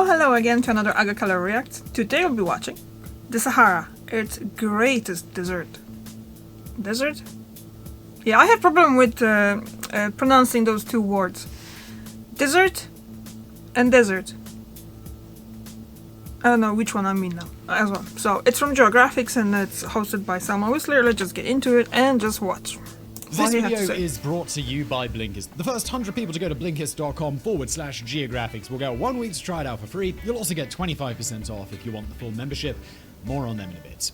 Hello again to another Agricolor React. Today we'll be watching the Sahara, its greatest desert. Desert? Yeah, I have problem with pronouncing those two words. Desert and desert. I don't know which one I mean now as well. So it's from Geographics and it's hosted by Salman Whistler. Let's just get into it and just watch. This video is brought to you by Blinkist. The first 100 people to go to Blinkist.com/geographics will get 1 week to try it out for free. You'll also get 25% off if you want the full membership. More on them in a bit.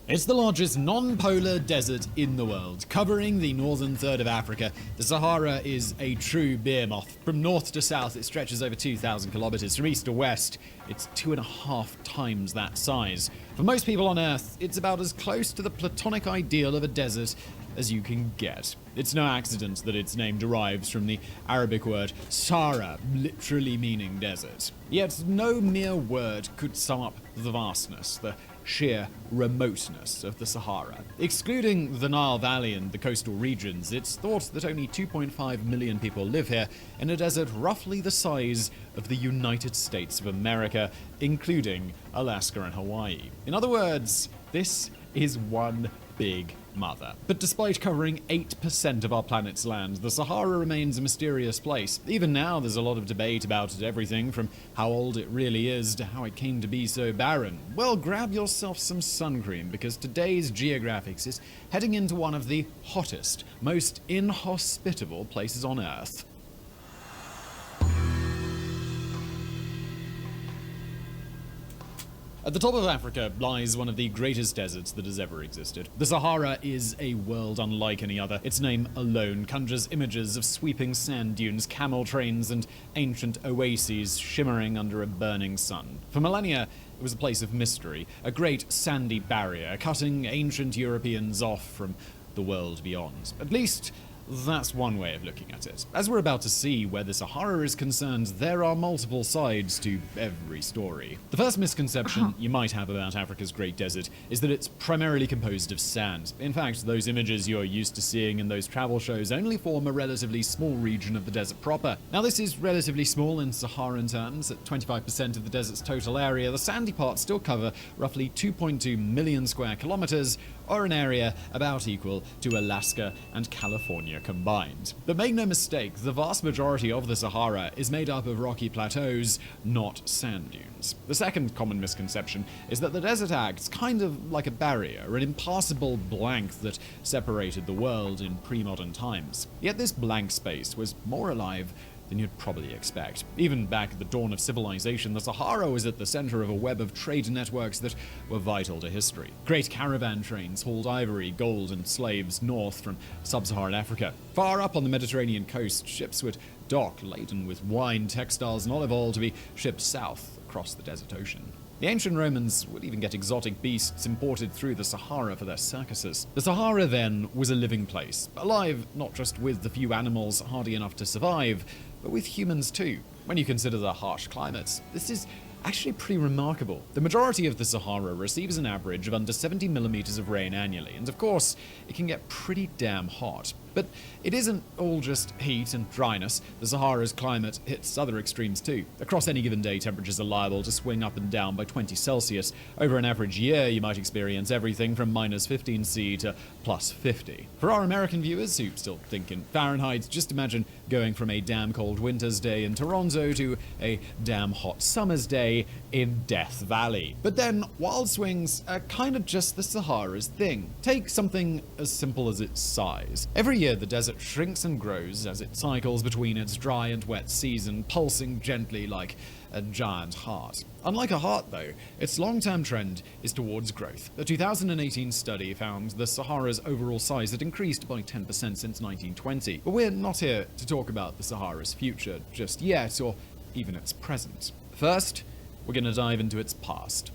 It's the largest non-polar desert in the world, covering the northern third of Africa. The Sahara is a true behemoth. From north to south, it stretches over 2,000 kilometers. From east to west, it's 2.5 times that size. For most people on Earth, it's about as close to the platonic ideal of a desert as you can get. It's no accident that its name derives from the Arabic word Sahara, literally meaning desert. Yet no mere word could sum up the vastness, the sheer remoteness of the Sahara. Excluding the Nile Valley and the coastal regions, it's thought that only 2.5 million people live here in a desert roughly the size of the United States of America, including Alaska and Hawaii. In other words, this is one big mother. But despite covering 8% of our planet's land, the Sahara remains a mysterious place. Even now, there's a lot of debate about everything from how old it really is to how it came to be so barren. Well, grab yourself some sun cream, because today's Geographics is heading into one of the hottest, most inhospitable places on Earth. At the top of Africa lies one of the greatest deserts that has ever existed. The Sahara is a world unlike any other. Its name alone conjures images of sweeping sand dunes, camel trains, and ancient oases shimmering under a burning sun. For millennia, it was a place of mystery, a great sandy barrier cutting ancient Europeans off from the world beyond. At least, that's one way of looking at it. As we're about to see, where the Sahara is concerned, there are multiple sides to every story. The first misconception you might have about Africa's Great Desert is that it's primarily composed of sand. In fact, those images you're used to seeing in those travel shows only form a relatively small region of the desert proper. Now, this is relatively small in Saharan terms. At 25% of the desert's total area, the sandy parts still cover roughly 2.2 million square kilometers, or an area about equal to Alaska and California combined. But make no mistake, the vast majority of the Sahara is made up of rocky plateaus, not sand dunes. The second common misconception is that the desert acts kind of like a barrier, an impassable blank that separated the world in pre-modern times. Yet this blank space was more alive than you'd probably expect. Even back at the dawn of civilization, the Sahara was at the center of a web of trade networks that were vital to history. Great caravan trains hauled ivory, gold, and slaves north from sub-Saharan Africa. Far up on the Mediterranean coast, ships would dock laden with wine, textiles, and olive oil to be shipped south across the desert ocean. The ancient Romans would even get exotic beasts imported through the Sahara for their circuses. The Sahara, then, was a living place, alive not just with the few animals hardy enough to survive, but with humans too. When you consider the harsh climates, this is actually pretty remarkable. The majority of the Sahara receives an average of under 70 millimeters of rain annually, and of course, it can get pretty damn hot. But it isn't all just heat and dryness. The Sahara's climate hits other extremes too. Across any given day, temperatures are liable to swing up and down by 20 Celsius. Over an average year, you might experience everything from minus 15 C to plus 50. For our American viewers who still think in Fahrenheit, just imagine going from a damn cold winter's day in Toronto to a damn hot summer's day in Death Valley. But then, wild swings are kind of just the Sahara's thing. Take something as simple as its size. Every year, the desert shrinks and grows as it cycles between its dry and wet season, pulsing gently like a giant heart. Unlike a heart, though, its long-term trend is towards growth. A 2018 study found the Sahara's overall size had increased by 10% since 1920. But we're not here to talk about the Sahara's future just yet, or even its present. First, we're going to dive into its past.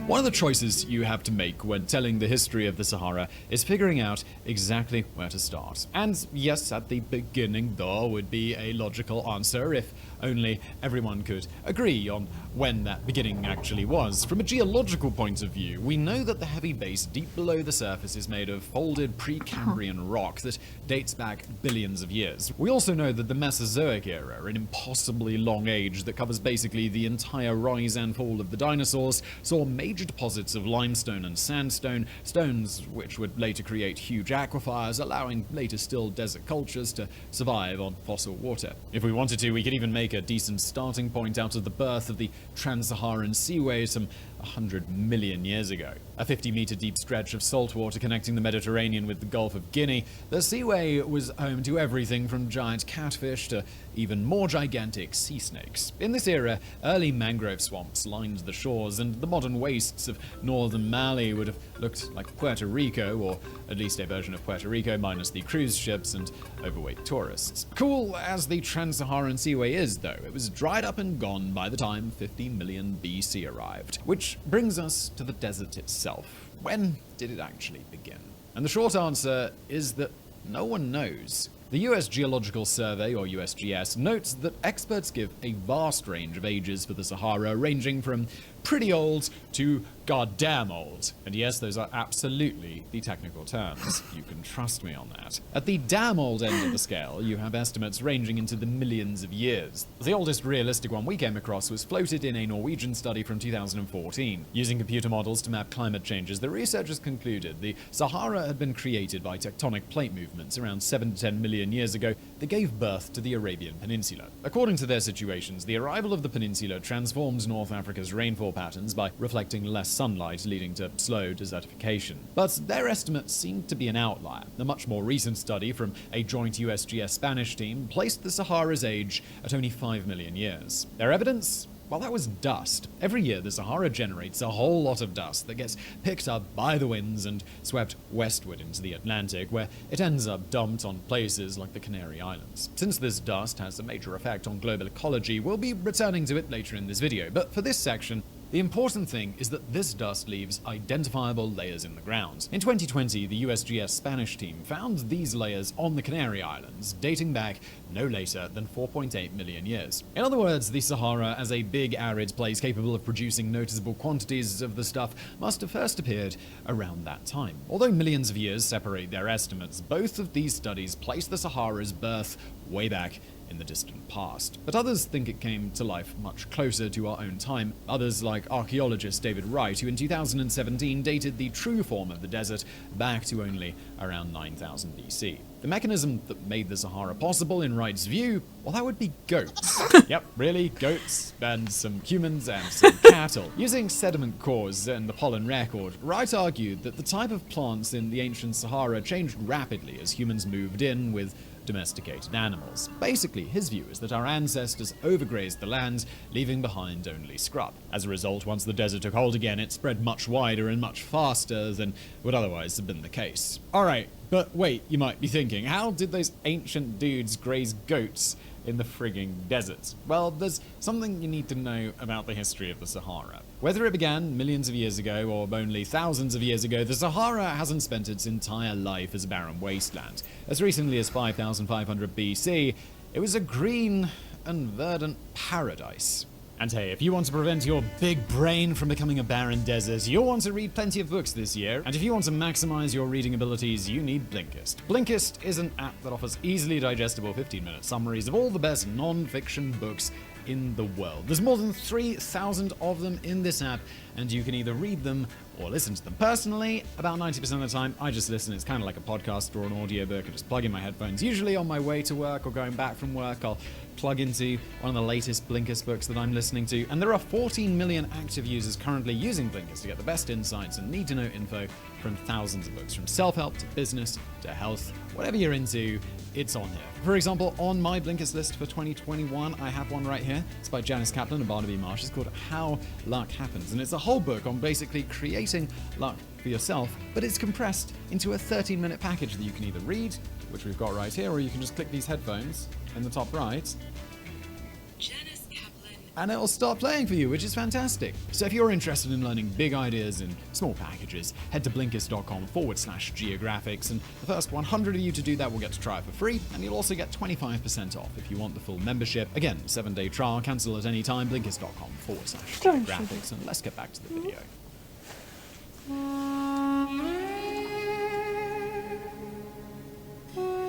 One of the choices you have to make when telling the history of the Sahara is figuring out exactly where to start. And yes, at the beginning, though, would be a logical answer if only everyone could agree on when that beginning actually was. From a geological point of view, we know that the heavy base deep below the surface is made of folded Precambrian rock that dates back billions of years. We also know that the Mesozoic era, an impossibly long age that covers basically the entire rise and fall of the dinosaurs, saw major deposits of limestone and sandstone, stones which would later create huge aquifers, allowing later still desert cultures to survive on fossil water. If we wanted to, we could even make a decent starting point out of the birth of the Trans-Saharan Seaway some 100 million years ago. A 50-meter deep stretch of salt water connecting the Mediterranean with the Gulf of Guinea, the seaway was home to everything from giant catfish to even more gigantic sea snakes. In this era, early mangrove swamps lined the shores, and the modern wastes of northern Mali would have looked like Puerto Rico, or at least a version of Puerto Rico minus the cruise ships and overweight tourists. Cool as the Trans-Saharan Seaway is, though, it was dried up and gone by the time 50 million BC arrived. Which brings us to the desert itself. When did it actually begin? And the short answer is that no one knows. The US Geological Survey, or USGS, notes that experts give a vast range of ages for the Sahara, ranging from pretty old to goddamn old. And yes, those are absolutely the technical terms. You can trust me on that. At the damn old end of the scale, you have estimates ranging into the millions of years. The oldest realistic one we came across was floated in a Norwegian study from 2014. Using computer models to map climate changes, the researchers concluded the Sahara had been created by tectonic plate movements around 7 to 10 million years ago that gave birth to the Arabian Peninsula. According to their situations, the arrival of the peninsula transformed North Africa's rainfall patterns by reflecting less sunlight, leading to slow desertification. But their estimates seemed to be an outlier. A much more recent study from a joint USGS Spanish team placed the Sahara's age at only 5 million years. Their evidence? Well, that was dust. Every year, the Sahara generates a whole lot of dust that gets picked up by the winds and swept westward into the Atlantic, where it ends up dumped on places like the Canary Islands. Since this dust has a major effect on global ecology, we'll be returning to it later in this video, but for this section, the important thing is that this dust leaves identifiable layers in the ground. In 2020, the USGS Spanish team found these layers on the Canary Islands, dating back no later than 4.8 million years. In other words, the Sahara, as a big arid place capable of producing noticeable quantities of the stuff, must have first appeared around that time. Although millions of years separate their estimates, both of these studies place the Sahara's birth way back in the distant past. But others think it came to life much closer to our own time. Others, like archaeologist David Wright, who in 2017 dated the true form of the desert back to only around 9000 BC. The mechanism that made the Sahara possible, in Wright's view, well, that would be goats. Yep, really, goats, and some humans and some cattle. Using sediment cores and the pollen record, Wright argued that the type of plants in the ancient Sahara changed rapidly as humans moved in with domesticated animals. Basically, his view is that our ancestors overgrazed the land, leaving behind only scrub. As a result, once the desert took hold again, it spread much wider and much faster than would otherwise have been the case. Alright, but wait, you might be thinking, how did those ancient dudes graze goats in the frigging desert? Well, there's something you need to know about the history of the Sahara. Whether it began millions of years ago or only thousands of years ago, the Sahara hasn't spent its entire life as a barren wasteland. As recently as 5500 BC, it was a green and verdant paradise. And hey, if you want to prevent your big brain from becoming a barren desert, you'll want to read plenty of books this year. And if you want to maximize your reading abilities, you need Blinkist. Blinkist is an app that offers easily digestible 15-minute summaries of all the best non-fiction books in the world. There's more than 3,000 of them in this app, and you can either read them or listen to them. Personally, about 90% of the time, I just listen. It's kind of like a podcast or an audiobook. I just plug in my headphones. Usually on my way to work or going back from work, I'll plug into one of the latest Blinkist books that I'm listening to. And there are 14 million active users currently using Blinkist to get the best insights and need-to-know info from thousands of books, from self-help to business to health. Whatever you're into, it's on here. For example, on my Blinkist list for 2021, I have one right here. It's by Janice Kaplan and Barnaby Marsh. It's called How Luck Happens, and it's a whole book on basically creating luck for yourself, but it's compressed into a 13-minute package that you can either read, which we've got right here, or you can just click these headphones in the top right. Janice Kaplan and it'll start playing for you, which is fantastic. So if you're interested in learning big ideas in small packages, head to blinkist.com/geographics, and the first 100 of you to do that will get to try it for free, and you'll also get 25% off if you want the full membership. Again, 7-day trial, cancel at any time, blinkist.com/geographics, and let's get back to the video.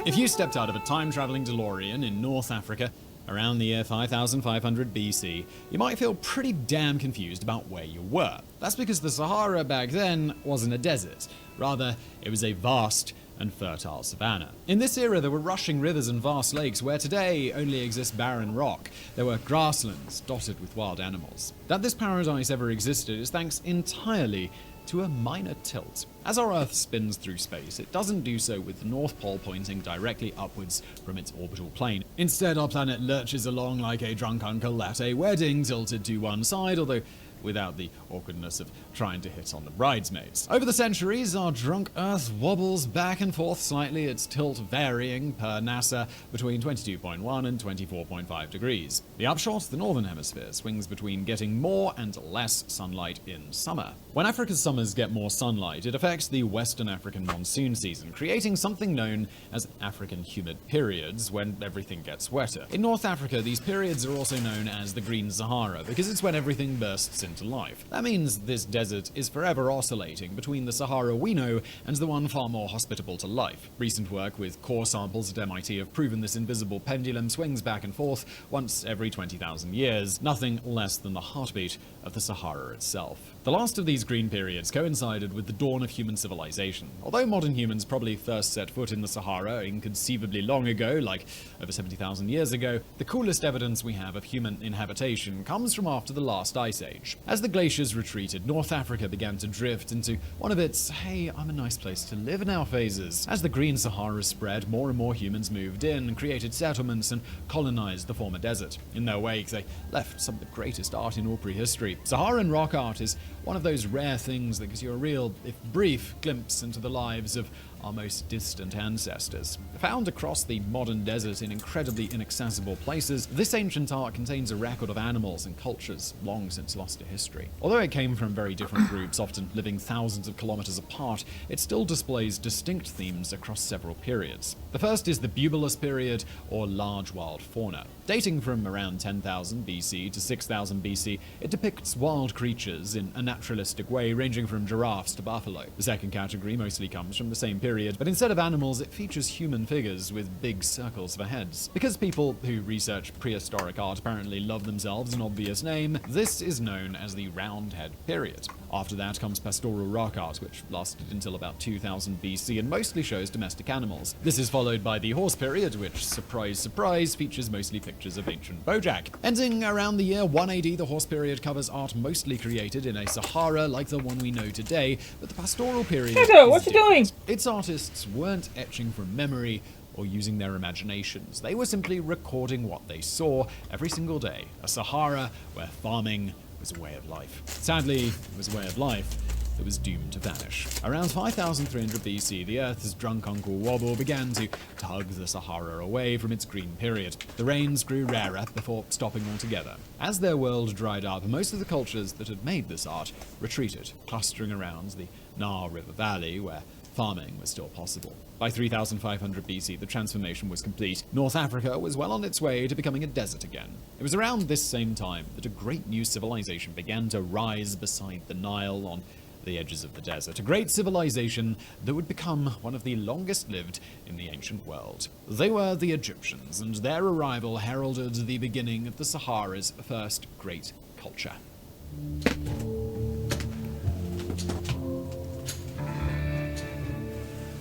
If you stepped out of a time-traveling DeLorean in North Africa around the year 5500 BC, you might feel pretty damn confused about where you were. That's because the Sahara back then wasn't a desert. Rather, it was a vast and fertile savanna. In this era, there were rushing rivers and vast lakes where today only exists barren rock. There were grasslands dotted with wild animals. That this paradise ever existed is thanks entirely to a minor tilt. As our Earth spins through space, it doesn't do so with the North Pole pointing directly upwards from its orbital plane. Instead, our planet lurches along like a drunk uncle at a wedding, tilted to one side, although without the awkwardness of trying to hit on the bridesmaids. Over the centuries, our drunk Earth wobbles back and forth slightly, its tilt varying, per NASA, between 22.1 and 24.5 degrees. The upshot, the northern hemisphere swings between getting more and less sunlight in summer. When Africa's summers get more sunlight, it affects the Western African monsoon season, creating something known as African humid periods when everything gets wetter. In North Africa, these periods are also known as the Green Sahara because it's when everything bursts into life. That means this desert is forever oscillating between the Sahara we know and the one far more hospitable to life. Recent work with core samples at MIT have proven this invisible pendulum swings back and forth once every 20,000 years, nothing less than the heartbeat of the Sahara itself. The last of these green periods coincided with the dawn of human civilization. Although modern humans probably first set foot in the Sahara inconceivably long ago, like over 70,000 years ago, the coolest evidence we have of human inhabitation comes from after the last ice age. As the glaciers retreated, North Africa began to drift into one of its, hey, I'm a nice place to live now phases. As the Green Sahara spread, more and more humans moved in, created settlements, and colonized the former desert. In their wake, they left some of the greatest art in all prehistory. Saharan rock art is one of those rare things that gives you a real, if brief, glimpse into the lives of our most distant ancestors. Found across the modern desert in incredibly inaccessible places, this ancient art contains a record of animals and cultures long since lost to history. Although it came from very different groups, often living thousands of kilometers apart, it still displays distinct themes across several periods. The first is the bubulus period, or large wild fauna. Dating from around 10,000 BC to 6,000 BC, it depicts wild creatures in a naturalistic way, ranging from giraffes to buffalo. The second category mostly comes from the same period, but instead of animals, it features human figures with big circles for heads. Because people who research prehistoric art apparently love themselves an obvious name, this is known as the round head period. After that comes pastoral rock art, which lasted until about 2000 BC and mostly shows domestic animals. This is followed by the horse period, which, surprise, surprise, features mostly pictures of ancient Bojack. Ending around the year 1 AD, the horse period covers art mostly created in a Sahara like the one we know today, but the pastoral period Shadow, what you doing? Its artists weren't etching from memory or using their imaginations. They were simply recording what they saw every single day. A Sahara where farming was a way of life. Sadly, it was a way of life that was doomed to vanish. Around 5300 BC, the Earth's drunk Uncle Wobble began to tug the Sahara away from its green period. The rains grew rarer before stopping altogether. As their world dried up, most of the cultures that had made this art retreated, clustering around the Nile River Valley, where farming was still possible. By 3500 BC, the transformation was complete. North Africa was well on its way to becoming a desert again. It was around this same time that a great new civilization began to rise beside the Nile on the edges of the desert. A great civilization that would become one of the longest lived in the ancient world. They were the Egyptians, and their arrival heralded the beginning of the Sahara's first great culture.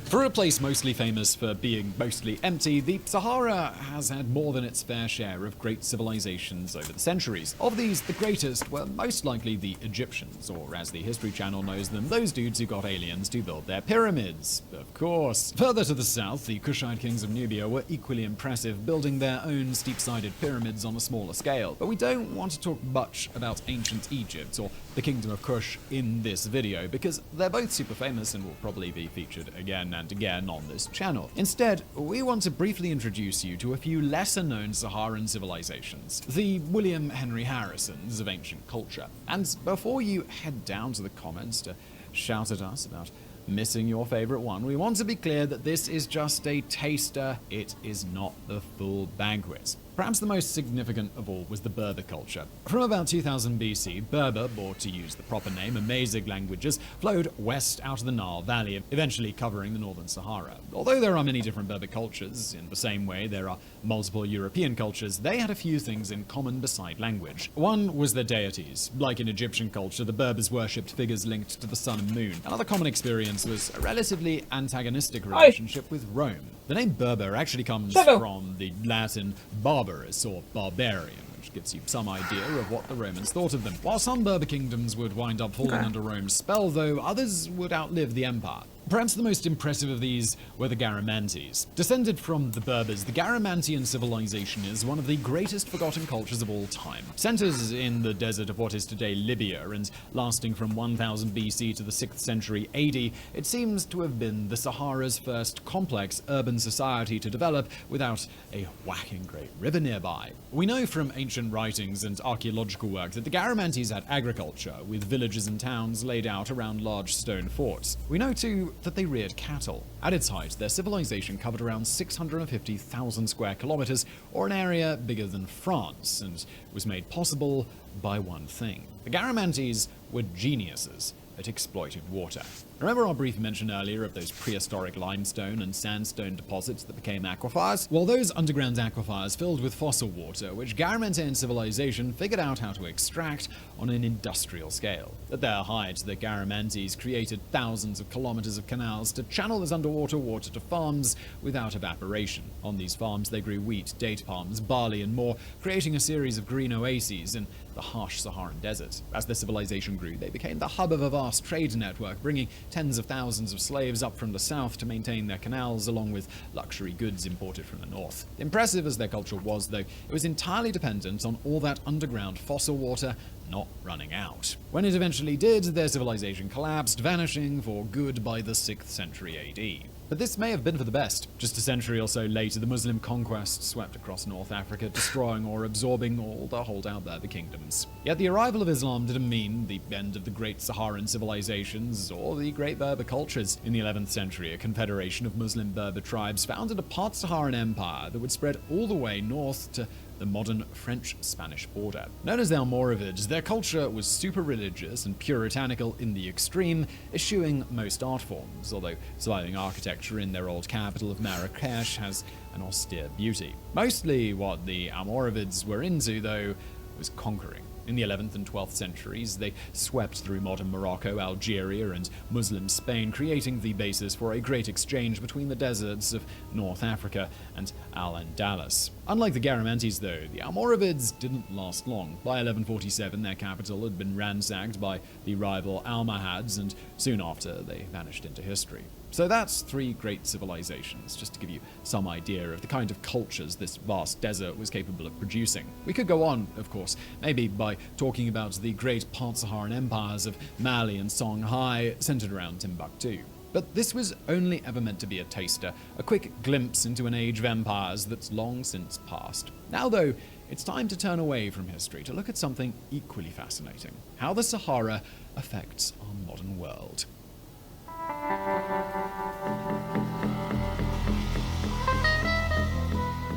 For a place mostly famous for being mostly empty, the Sahara has had more than its fair share of great civilizations over the centuries. Of these, the greatest were most likely the Egyptians, or as the History Channel knows them, those dudes who got aliens to build their pyramids. Of course. Further to the south, the Kushite kings of Nubia were equally impressive, building their own steep-sided pyramids on a smaller scale. But we don't want to talk much about ancient Egypt, or the Kingdom of Kush in this video, because they're both super famous and will probably be featured again and again on this channel. Instead, we want to briefly introduce you to a few lesser-known Saharan civilizations, the William Henry Harrisons of ancient culture. And before you head down to the comments to shout at us about missing your favorite one, we want to be clear that this is just a taster, it is not the full banquet. Perhaps the most significant of all was the Berber culture. From about 2000 BC, Berber, or to use the proper name, Amazigh languages, flowed west out of the Nile Valley, eventually covering the northern Sahara. Although there are many different Berber cultures, in the same way there are multiple European cultures, they had a few things in common beside language. One was their deities. Like in Egyptian culture, the Berbers worshipped figures linked to the sun and moon. Another common experience was a relatively antagonistic relationship with Rome. The name Berber actually comes from the Latin barbarus, or barbarian, which gives you some idea of what the Romans thought of them. While some Berber kingdoms would wind up falling under Rome's spell, though, others would outlive the empire. Perhaps the most impressive of these were the Garamantes. Descended from the Berbers, the Garamantian civilization is one of the greatest forgotten cultures of all time. Centers in the desert of what is today Libya and lasting from 1000 BC to the 6th century AD, it seems to have been the Sahara's first complex urban society to develop without a whacking great river nearby. We know from ancient writings and archaeological work that the Garamantes had agriculture, with villages and towns laid out around large stone forts. We know too that they reared cattle. At its height, their civilization covered around 650,000 square kilometers, or an area bigger than France, and was made possible by one thing. The Garamantes were geniuses at exploiting water. Remember our brief mention earlier of those prehistoric limestone and sandstone deposits that became aquifers? Well, those underground aquifers filled with fossil water, which Garamantian civilization figured out how to extract on an industrial scale. At their height, the Garamantes created thousands of kilometers of canals to channel this underwater water to farms without evaporation. On these farms, they grew wheat, date palms, barley, and more, creating a series of green oases in the harsh Saharan desert. As their civilization grew, they became the hub of a vast trade network, bringing tens of thousands of slaves up from the south to maintain their canals, along with luxury goods imported from the north. Impressive as their culture was, though, it was entirely dependent on all that underground fossil water not running out. When it eventually did, their civilization collapsed, vanishing for good by the 6th century AD. But this may have been for the best. Just a century or so later, the Muslim conquest swept across North Africa, destroying or absorbing all the holdout Berber kingdoms. Yet the arrival of Islam didn't mean the end of the great Saharan civilizations or the great Berber cultures. In the 11th century, a confederation of Muslim Berber tribes founded a part-Saharan empire that would spread all the way north to the modern French-Spanish border. Known as the Almoravids, their culture was super religious and puritanical in the extreme, eschewing most art forms, although surviving architecture in their old capital of Marrakesh has an austere beauty. Mostly what the Almoravids were into, though, was conquering. In the 11th and 12th centuries, they swept through modern Morocco, Algeria, and Muslim Spain, creating the basis for a great exchange between the deserts of North Africa and Al-Andalus. Unlike the Garamantes, though, the Almoravids didn't last long. By 1147, their capital had been ransacked by the rival Almohads, and soon after, they vanished into history. So that's three great civilizations, just to give you some idea of the kind of cultures this vast desert was capable of producing. We could go on, of course, maybe by talking about the great part-Saharan empires of Mali and Songhai, centered around Timbuktu. But this was only ever meant to be a taster, a quick glimpse into an age of empires that's long since passed. Now, though, it's time to turn away from history to look at something equally fascinating: how the Sahara affects our modern world.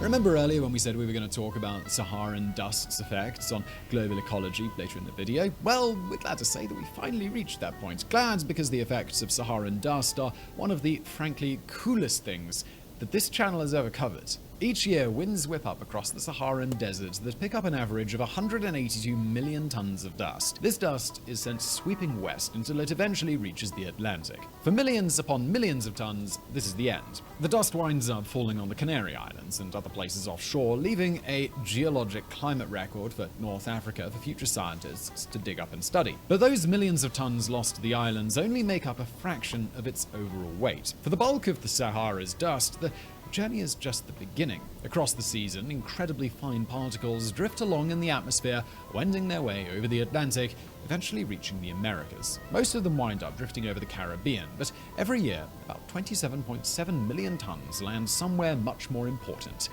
Remember earlier when we said we were going to talk about Saharan dust's effects on global ecology later in the video? Well, we're glad to say that we finally reached that point. Glad because the effects of Saharan dust are one of the frankly coolest things that this channel has ever covered. Each year, winds whip up across the Saharan desert that pick up an average of 182 million tons of dust. This dust is sent sweeping west until it eventually reaches the Atlantic. For millions upon millions of tons, this is the end. The dust winds up falling on the Canary Islands and other places offshore, leaving a geologic climate record for North Africa for future scientists to dig up and study. But those millions of tons lost to the islands only make up a fraction of its overall weight. For the bulk of the Sahara's dust, the the journey is just the beginning. Across the season, incredibly fine particles drift along in the atmosphere, wending their way over the Atlantic, eventually reaching the Americas. Most of them wind up drifting over the Caribbean, but every year, about 27.7 million tons land somewhere much more important,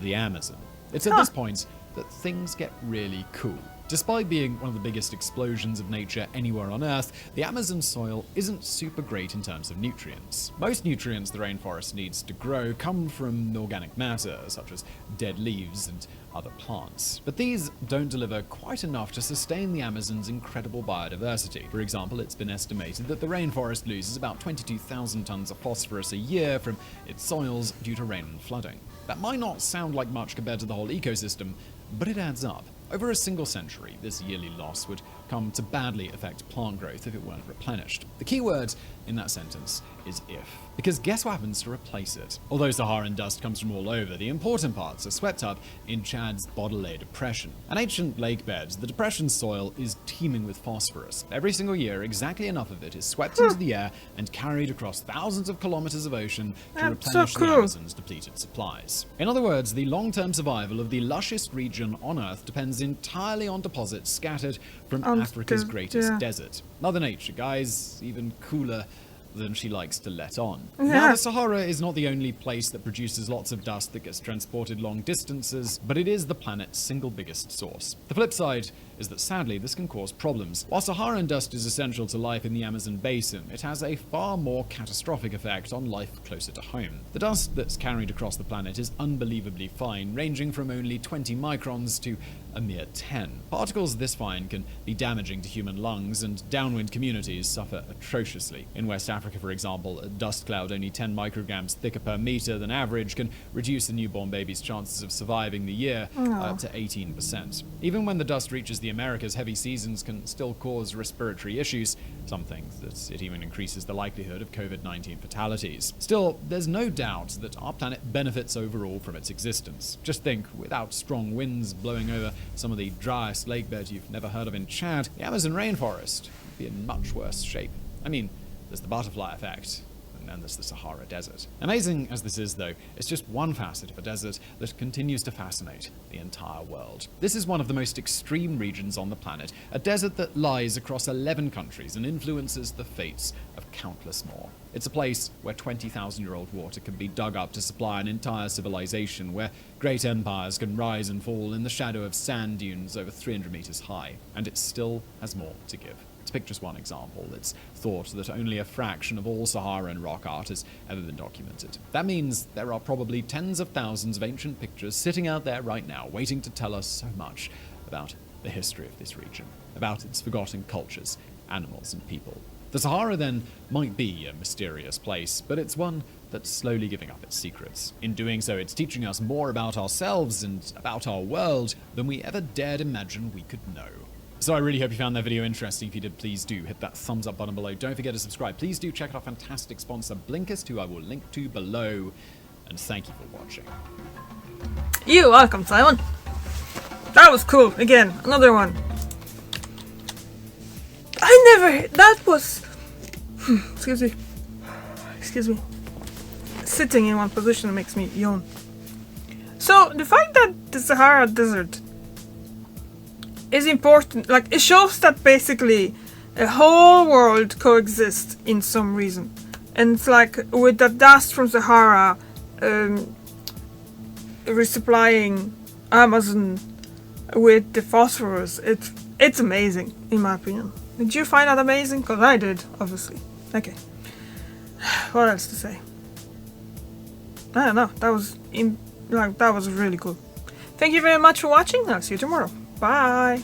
the Amazon. It's at this point that things get really cool. Despite being one of the biggest explosions of nature anywhere on Earth, the Amazon soil isn't super great in terms of nutrients. Most nutrients the rainforest needs to grow come from organic matter, such as dead leaves and other plants. But these don't deliver quite enough to sustain the Amazon's incredible biodiversity. For example, it's been estimated that the rainforest loses about 22,000 tons of phosphorus a year from its soils due to rain and flooding. That might not sound like much compared to the whole ecosystem, but it adds up. Over a single century, this yearly loss would come to badly affect plant growth if it weren't replenished. The key word in that sentence is if. Because guess what happens to replace it? Although Saharan dust comes from all over, the important parts are swept up in Chad's Baudelaire Depression. An ancient lake bed, the depression's soil is teeming with phosphorus. Every single year, exactly enough of it is swept into the air and carried across thousands of kilometers of ocean to replenish the Amazon's depleted supplies. In other words, the long-term survival of the lushest region on Earth depends entirely on deposits scattered from Africa's greatest desert. Mother Nature, guys, even cooler than she likes to let on. Now, the Sahara is not the only place that produces lots of dust that gets transported long distances, but it is the planet's single biggest source. The flip side is that sadly this can cause problems. While Saharan dust is essential to life in the Amazon basin, it has a far more catastrophic effect on life closer to home. The dust that's carried across the planet is unbelievably fine, ranging from only 20 microns to a mere 10. Particles this fine can be damaging to human lungs, and downwind communities suffer atrociously. In West Africa, for example, a dust cloud only 10 micrograms thicker per meter than average can reduce a newborn baby's chances of surviving the year up to 18%. Even when the dust reaches the Americas, heavy seasons can still cause respiratory issues, some think that it even increases the likelihood of COVID-19 fatalities. Still, there's no doubt that our planet benefits overall from its existence. Just think, without strong winds blowing over some of the driest lakebeds you've never heard of in Chad, the Amazon rainforest would be in much worse shape. I mean, there's the butterfly effect, and then there's the Sahara Desert. Amazing as this is, though, it's just one facet of a desert that continues to fascinate the entire world. This is one of the most extreme regions on the planet, a desert that lies across 11 countries and influences the fates of countless more. It's a place where 20,000-year-old water can be dug up to supply an entire civilization, where great empires can rise and fall in the shadow of sand dunes over 300 meters high, and it still has more to give. To pick just one example, it's thought that only a fraction of all Saharan rock art has ever been documented. That means there are probably tens of thousands of ancient pictures sitting out there right now, waiting to tell us so much about the history of this region, about its forgotten cultures, animals, and people. The Sahara, then, might be a mysterious place, but it's one that's slowly giving up its secrets. In doing so, it's teaching us more about ourselves and about our world than we ever dared imagine we could know. So I really hope you found that video interesting. If you did, please do hit that thumbs up button below. Don't forget to subscribe. Please do check out our fantastic sponsor, Blinkist, who I will link to below. And thank you for watching. You're welcome, Simon. That was cool. Again, another one. That was... Excuse me. Sitting in one position makes me yawn. So, the fact that the Sahara Desert is important, like, it shows that basically a whole world coexists in some reason. And it's like, with the dust from Sahara resupplying Amazon with the phosphorus, it's amazing, in my opinion. Did you find that amazing? Because I did, obviously. Okay. What else to say? I don't know. That was really cool. Thank you very much for watching. I'll see you tomorrow. Bye.